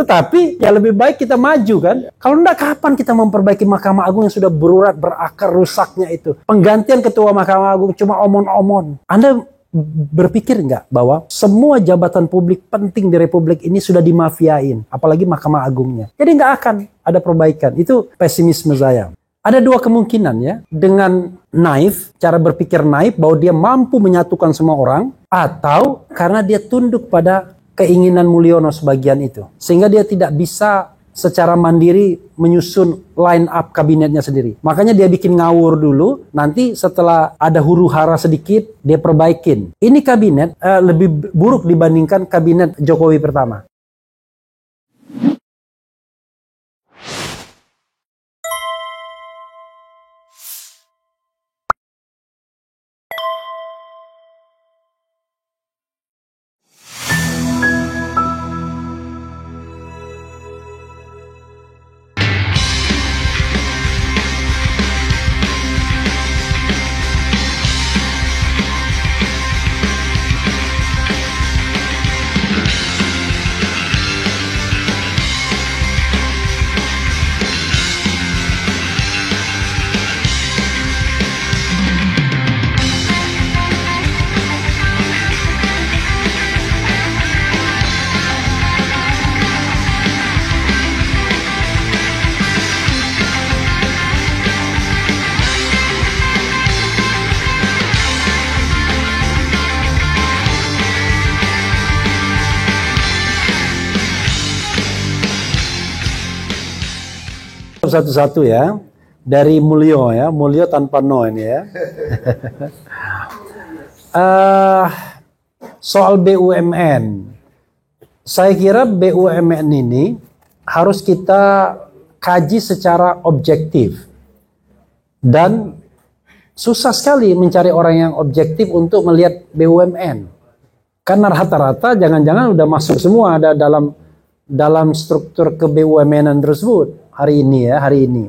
Tetapi ya lebih baik kita maju kan. Kalau enggak, kapan kita memperbaiki Mahkamah Agung yang sudah berurat, berakar, rusaknya itu. Penggantian ketua Mahkamah Agung cuma omon-omon. Anda berpikir nggak bahwa semua jabatan publik penting di Republik ini sudah dimafiain, apalagi Mahkamah Agungnya. Jadi nggak akan ada perbaikan. Itu pesimisme saya. Ada dua kemungkinan ya, dengan naif, cara berpikir naif bahwa dia mampu menyatukan semua orang, atau karena dia tunduk pada keinginan Mulyono sebagian itu, sehingga dia tidak bisa secara mandiri menyusun line up kabinetnya sendiri. Makanya dia bikin ngawur dulu, nanti setelah ada huru hara sedikit, dia perbaikin. Ini kabinet lebih buruk dibandingkan kabinet Jokowi pertama. Satu-satu ya, dari Mulyo ya, Mulyo tanpa no ini ya. Soal BUMN, saya kira BUMN ini harus kita kaji secara objektif, dan susah sekali mencari orang yang objektif untuk melihat BUMN, karena rata-rata jangan-jangan udah masuk semua ada dalam struktur ke BUMN tersebut. Hari ini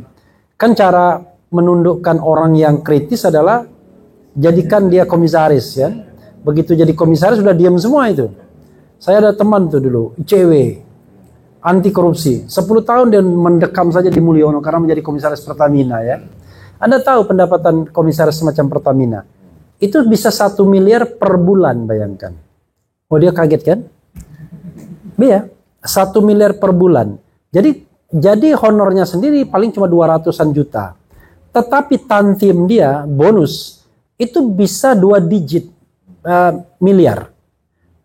kan cara menundukkan orang yang kritis adalah jadikan dia komisaris ya. Begitu jadi komisaris sudah diam semua itu. Saya ada teman tuh dulu, ICW, anti korupsi, 10 tahun dia mendekam saja di Mulyono karena menjadi komisaris Pertamina ya. Anda tahu pendapatan komisaris semacam Pertamina itu bisa 1 miliar per bulan, bayangkan. Oh, dia kaget kan? Iya, 1 miliar per bulan. Jadi honornya sendiri paling cuma 200-an juta. Tetapi tantim dia, bonus, itu bisa 2 digit miliar.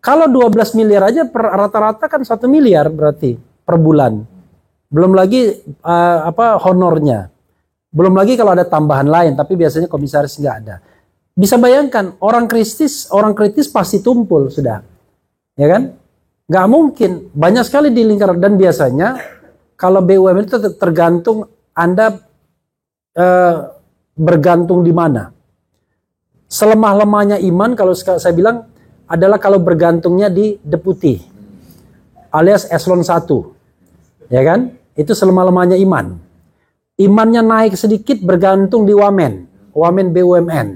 Kalau 12 miliar aja rata-rata kan 1 miliar berarti per bulan. Belum lagi honornya. Belum lagi kalau ada tambahan lain, tapi biasanya komisaris nggak ada. Bisa bayangkan, orang kritis pasti tumpul sudah. Ya kan? Nggak mungkin. Banyak sekali di lingkaran, dan biasanya kalau BUMN itu tergantung Anda bergantung di mana. Selemah-lemahnya iman, kalau saya bilang, adalah kalau bergantungnya di deputi alias eselon 1. Ya kan? Itu selemah-lemahnya iman. Imannya naik sedikit bergantung di wamen BUMN.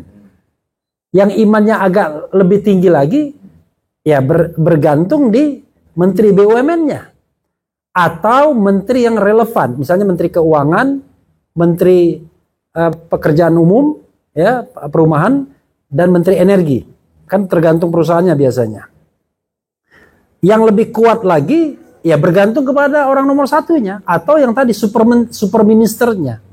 Yang imannya agak lebih tinggi lagi, ya bergantung di menteri BUMN-nya. Atau menteri yang relevan, misalnya menteri keuangan, menteri pekerjaan umum, ya perumahan, dan menteri energi. Kan tergantung perusahaannya biasanya. Yang lebih kuat lagi, ya bergantung kepada orang nomor satunya, atau yang tadi super ministernya.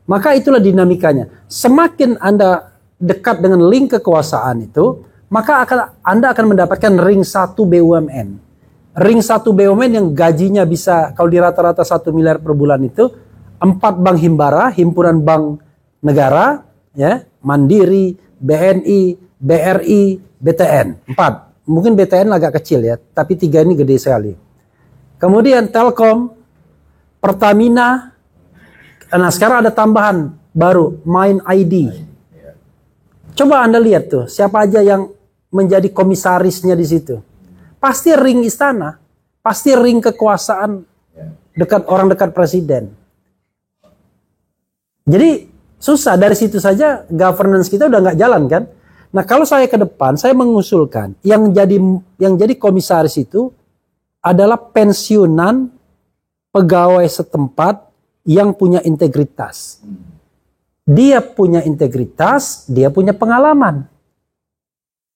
Maka itulah dinamikanya. Semakin Anda dekat dengan link kekuasaan itu, maka Anda akan mendapatkan ring 1 BUMN. Ring 1 BUMN yang gajinya bisa, kalau di rata-rata 1 miliar per bulan itu, 4 bank himbara, himpunan bank negara, ya, Mandiri, BNI, BRI, BTN. 4. Mungkin BTN agak kecil ya, tapi 3 ini gede sekali. Kemudian Telkom, Pertamina, nah sekarang ada tambahan baru, Main ID. Coba Anda lihat tuh, siapa aja yang menjadi komisarisnya di situ. Pasti ring istana, pasti ring kekuasaan orang dekat presiden. Jadi susah, dari situ saja governance kita udah nggak jalan kan. Nah kalau saya ke depan, saya mengusulkan yang jadi komisaris itu adalah pensiunan pegawai setempat yang punya integritas. Dia punya integritas, dia punya pengalaman.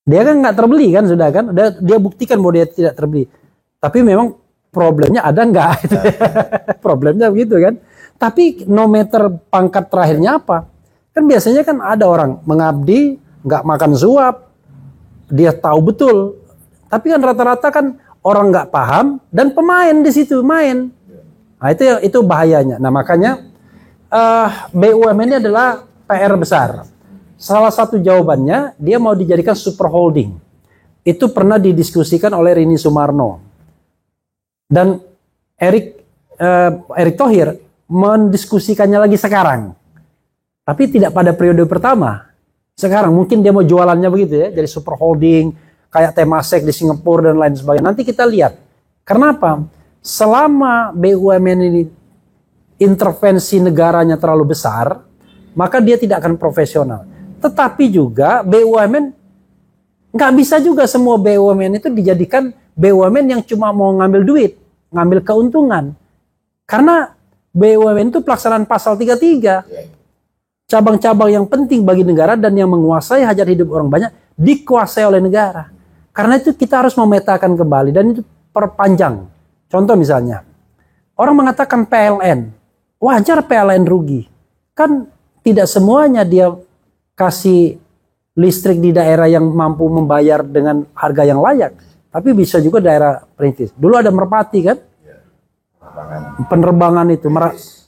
Dia kan nggak terbeli kan, sudah kan? Dia buktikan bahwa dia tidak terbeli. Tapi memang problemnya ada nggak? Problemnya begitu kan? Tapi no matter pangkat terakhirnya apa? Kan biasanya kan ada orang mengabdi, nggak makan suap, dia tahu betul. Tapi kan rata-rata kan orang nggak paham dan pemain di situ main. Nah itu bahayanya. Nah makanya BUMN ini adalah PR besar. Salah satu jawabannya dia mau dijadikan super holding. Itu pernah didiskusikan oleh Rini Sumarno dan Erick Thohir mendiskusikannya lagi sekarang. Tapi tidak pada periode pertama. Sekarang mungkin dia mau jualannya begitu ya, jadi super holding kayak Temasek di Singapura dan lain sebagainya. Nanti kita lihat. Kenapa? Selama BUMN ini intervensi negaranya terlalu besar, maka dia tidak akan profesional. Tetapi juga BUMN nggak bisa juga semua BUMN itu dijadikan BUMN yang cuma mau ngambil duit, ngambil keuntungan. Karena BUMN itu pelaksanaan pasal 33. Cabang-cabang yang penting bagi negara dan yang menguasai hajat hidup orang banyak dikuasai oleh negara. Karena itu kita harus memetakan kembali dan itu perpanjang. Contoh misalnya, orang mengatakan PLN, wajar PLN rugi. Kan tidak semuanya dia kasih listrik di daerah yang mampu membayar dengan harga yang layak. Tapi bisa juga daerah perintis. Dulu ada Merpati kan? Penerbangan itu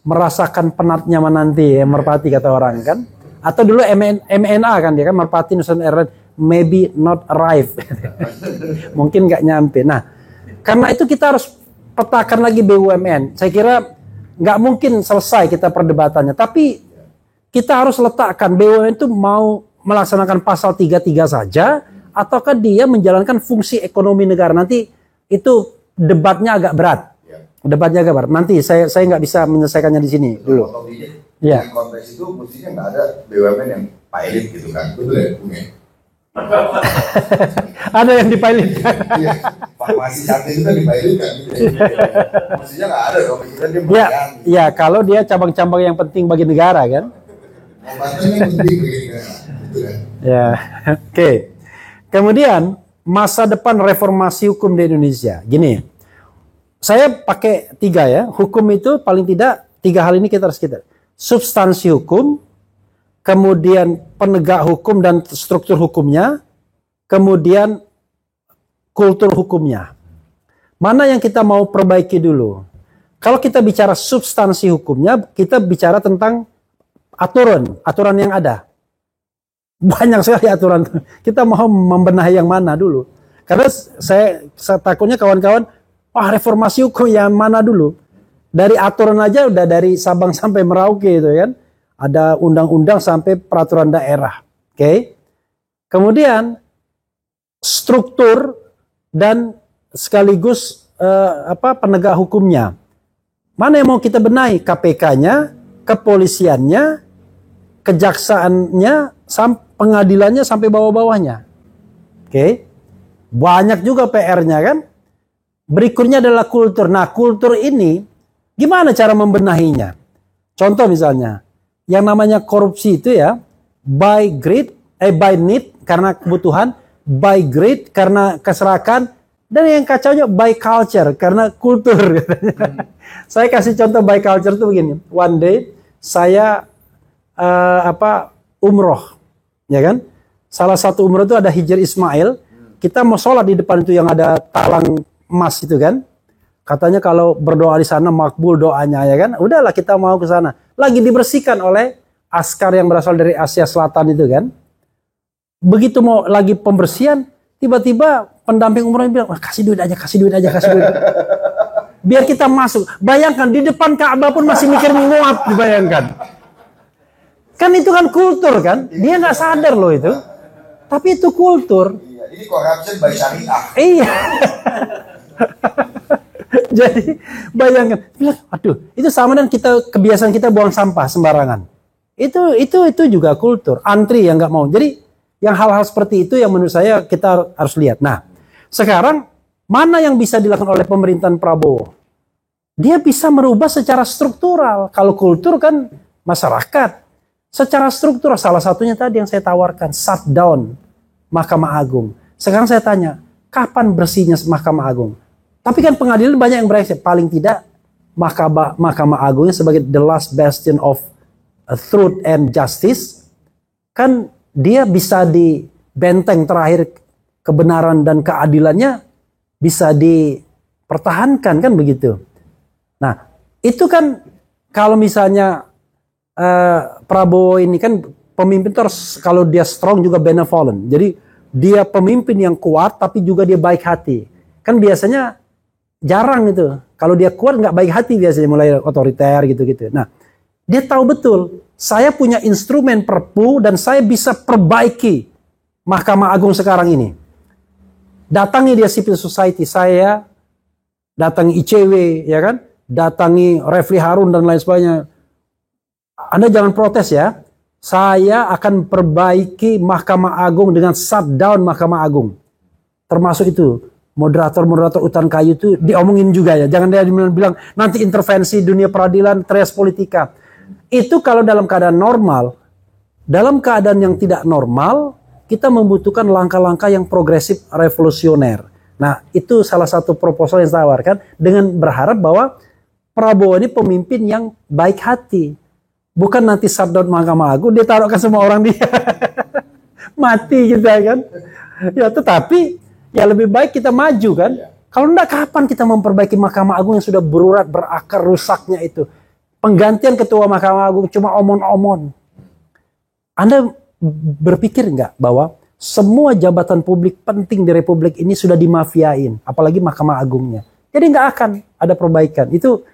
merasakan penatnya menanti ya, Merpati kata orang kan. Atau dulu MNA kan dia kan, Merpati Nusantara Airlines maybe not arrive. Mungkin nggak nyampe. Nah, karena itu kita harus petakan lagi BUMN. Saya kira nggak mungkin selesai kita perdebatannya. Tapi kita harus letakkan BUMN itu mau melaksanakan pasal 33 saja ataukah dia menjalankan fungsi ekonomi negara. Nanti itu debatnya agak berat. Debatnya agak berat. Nanti saya nggak bisa menyelesaikannya di sini dulu. Di konteks itu mestinya nggak ada BUMN yang pilot gitu kan. Betul ya, Bung? Ada yang dipilotkan. Iya, farmasi cantik itu dipilotkan gitu. Mestinya nggak ada dong. Ya, ya kalau dia cabang-cabang yang penting bagi negara kan. Obatnya penting bagi negara. Gitu kan. Ya, oke. Kemudian masa depan reformasi hukum di Indonesia. Gini, saya pakai 3 ya. Hukum itu paling tidak 3 hal ini kita harus substansi hukum, kemudian penegak hukum dan struktur hukumnya, kemudian kultur hukumnya. Mana yang kita mau perbaiki dulu? Kalau kita bicara substansi hukumnya, kita bicara tentang aturan yang ada. Banyak sekali aturan. Kita mau membenahi yang mana dulu? Karena saya takutnya kawan-kawan, reformasi hukum yang mana dulu? Dari aturan aja udah dari Sabang sampai Merauke itu kan. Ada undang-undang sampai peraturan daerah. Oke. Kemudian struktur dan sekaligus penegak hukumnya. Mana yang mau kita benahi? KPK-nya, kepolisiannya, kejaksaannya, pengadilannya sampai bawah-bawahnya. Oke. Banyak juga PR-nya kan. Berikutnya adalah kultur. Nah, kultur ini gimana cara membenahinya? Contoh misalnya, yang namanya korupsi itu ya, by need karena kebutuhan, by greed karena keserakan, dan yang kacaunya by culture karena kultur. Saya kasih contoh by culture itu begini. One day saya umroh, ya kan? Salah satu umroh itu ada Hijr Ismail. Kita mau sholat di depan itu yang ada talang emas itu kan? Katanya kalau berdoa di sana makbul doanya ya kan? Udahlah kita mau ke sana. Lagi dibersihkan oleh askar yang berasal dari Asia Selatan itu kan? Begitu mau lagi pembersihan, tiba-tiba pendamping umroh bilang, kasih duit aja. Biar kita masuk. Bayangkan di depan Ka'bah pun masih mikir menguap, dibayangkan. Kan itu kan kultur kan? Dia nggak sadar loh itu. Tapi itu kultur. Iya, ini corruption by syariah. Iya. Jadi bayangkan, aduh, itu sama dengan kebiasaan kita buang sampah sembarangan. Itu juga kultur. Antri yang nggak mau. Jadi yang hal-hal seperti itu yang menurut saya kita harus lihat. Nah, sekarang mana yang bisa dilakukan oleh pemerintahan Prabowo? dia bisa merubah secara struktural. Kalau kultur kan masyarakat. Secara struktural, salah satunya tadi yang saya tawarkan, shutdown Mahkamah Agung. Sekarang saya tanya, kapan bersihnya Mahkamah Agung? Tapi kan pengadilan banyak yang bereaksi. Paling tidak Mahkamah Agungnya sebagai the last bastion of truth and justice, kan dia bisa di benteng terakhir kebenaran dan keadilannya bisa dipertahankan, kan begitu. Nah, itu kan kalau misalnya Prabowo ini kan pemimpin terus, kalau dia strong juga benevolent. Jadi dia pemimpin yang kuat tapi juga dia baik hati. Kan biasanya jarang itu. Kalau dia kuat nggak baik hati biasanya, mulai otoriter gitu-gitu. Nah, dia tahu betul, saya punya instrumen perpu dan saya bisa perbaiki Mahkamah Agung sekarang ini. Datangi dia civil society, saya datangi ICW, ya kan? Datangi Refli Harun dan lain sebagainya. Anda jangan protes ya. Saya akan perbaiki Mahkamah Agung dengan shutdown Mahkamah Agung. Termasuk itu moderator-moderator Utan Kayu itu diomongin juga ya. Jangan dia bilang nanti intervensi dunia peradilan, tres politika. Itu kalau dalam keadaan normal. Dalam keadaan yang tidak normal, kita membutuhkan langkah-langkah yang progresif revolusioner. Nah, itu salah satu proposal yang saya tawarkan dengan berharap bahwa Prabowo ini pemimpin yang baik hati. Bukan nanti shutdown Mahkamah Agung, dia taruhkan semua orang dia. Mati gitu kan. Ya, tetapi ya lebih baik kita maju kan. Kalau enggak, kapan kita memperbaiki Mahkamah Agung yang sudah berurat, berakar, rusaknya itu. Penggantian ketua Mahkamah Agung cuma omon-omon. Anda berpikir enggak bahwa semua jabatan publik penting di Republik ini sudah dimafiain, apalagi Mahkamah Agungnya. Jadi enggak akan ada perbaikan. Itu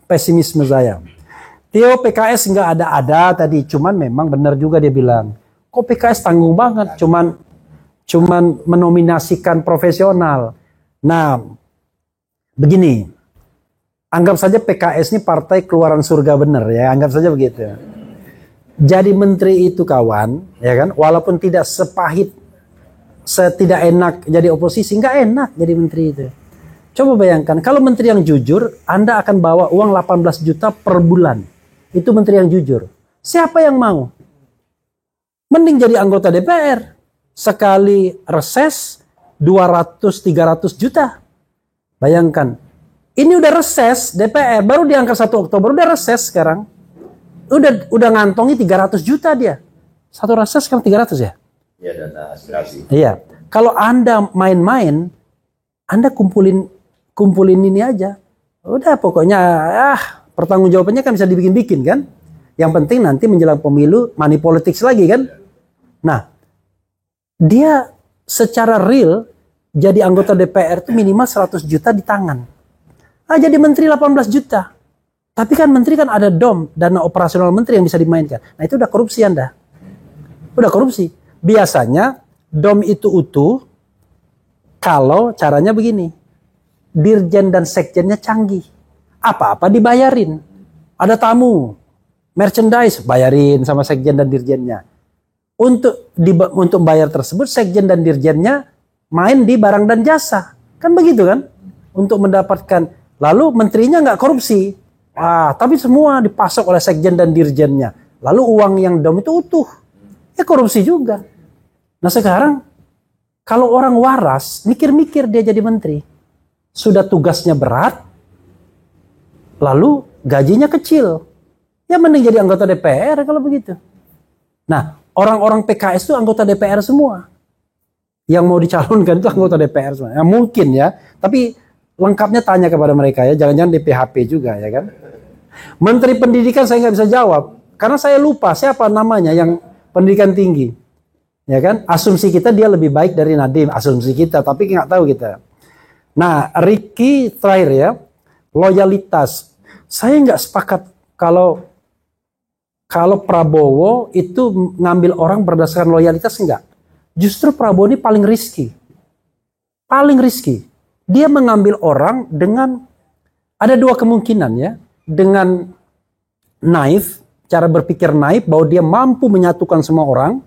pesimisme saya. Tio PKS nggak ada tadi, cuman memang benar juga dia bilang, kok PKS tanggung banget, cuman menominasikan profesional. Nah, begini, anggap saja PKS ini partai keluaran surga bener ya, anggap saja begitu. Jadi menteri itu kawan, ya kan, walaupun tidak sepahit, tidak enak jadi oposisi, nggak enak jadi menteri itu. Coba bayangkan, kalau menteri yang jujur, Anda akan bawa uang 18 juta per bulan. Itu menteri yang jujur. Siapa yang mau? Mending jadi anggota DPR. Sekali reses 200-300 juta. Bayangkan. Ini udah reses DPR. Baru diangkat 1 Oktober. Udah reses sekarang. Udah ngantongi 300 juta dia. Satu reses sekarang 300 ya? Iya, dana aspirasi. Iya. Kalau Anda main-main, Anda kumpulin ini aja. Udah pokoknya pertanggungjawabannya kan bisa dibikin-bikin kan. Yang penting nanti menjelang pemilu money politics lagi kan. Nah, dia secara real jadi anggota DPR itu minimal 100 juta di tangan. Jadi menteri 18 juta. Tapi kan menteri kan ada DOM, dana operasional menteri yang bisa dimainkan. Nah, itu udah korupsi Anda. Udah korupsi. Biasanya DOM itu utuh kalau caranya begini. Dirjen dan sekjennya canggih. Apa-apa dibayarin. Ada tamu, merchandise, bayarin sama sekjen dan dirjennya. Untuk bayar tersebut, sekjen dan dirjennya main di barang dan jasa. Kan begitu kan? Untuk mendapatkan, lalu menterinya nggak korupsi. Tapi semua dipasok oleh sekjen dan dirjennya. Lalu uang yang DOM itu utuh. Ya korupsi juga. Nah sekarang, kalau orang waras, mikir-mikir dia jadi menteri. Sudah tugasnya berat, lalu gajinya kecil. Ya mending jadi anggota DPR kalau begitu. Nah, orang-orang PKS itu anggota DPR semua. Yang mau dicalonkan itu anggota DPR semua. Ya mungkin ya, tapi lengkapnya tanya kepada mereka ya. Jangan-jangan di PHP juga ya kan. Menteri Pendidikan saya nggak bisa jawab. Karena saya lupa siapa namanya yang pendidikan tinggi. Ya kan, asumsi kita dia lebih baik dari Nadiem. Asumsi kita, tapi nggak tahu kita. Nah, Ricky terakhir ya. Loyalitas. Saya nggak sepakat kalau Prabowo itu ngambil orang berdasarkan loyalitas, enggak. Justru Prabowo ini paling risky. Paling risky. Dia mengambil orang dengan, ada dua kemungkinan ya. Dengan naif, cara berpikir naif bahwa dia mampu menyatukan semua orang.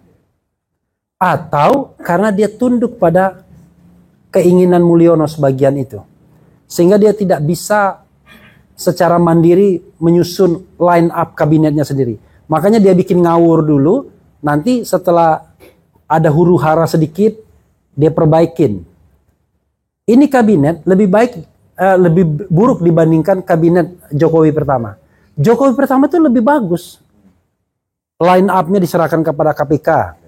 Atau karena dia tunduk pada keinginan Mulyono sebagian itu. Sehingga dia tidak bisa secara mandiri menyusun line up kabinetnya sendiri. Makanya dia bikin ngawur dulu, nanti setelah ada huru hara sedikit, dia perbaikin. Ini kabinet lebih baik, lebih buruk dibandingkan kabinet Jokowi pertama. Jokowi pertama itu lebih bagus. Line up-nya diserahkan kepada KPK.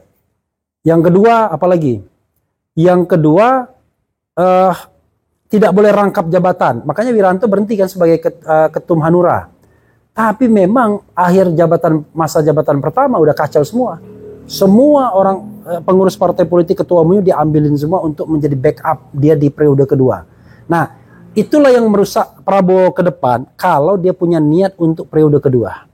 Yang kedua, apalagi? Yang kedua, tidak boleh rangkap jabatan. Makanya Wiranto berhenti kan sebagai ketum Hanura. Tapi memang akhir masa jabatan pertama udah kacau semua. Semua orang pengurus partai politik, ketua umumnya diambilin semua untuk menjadi backup dia di periode kedua. Nah, itulah yang merusak Prabowo ke depan kalau dia punya niat untuk periode kedua.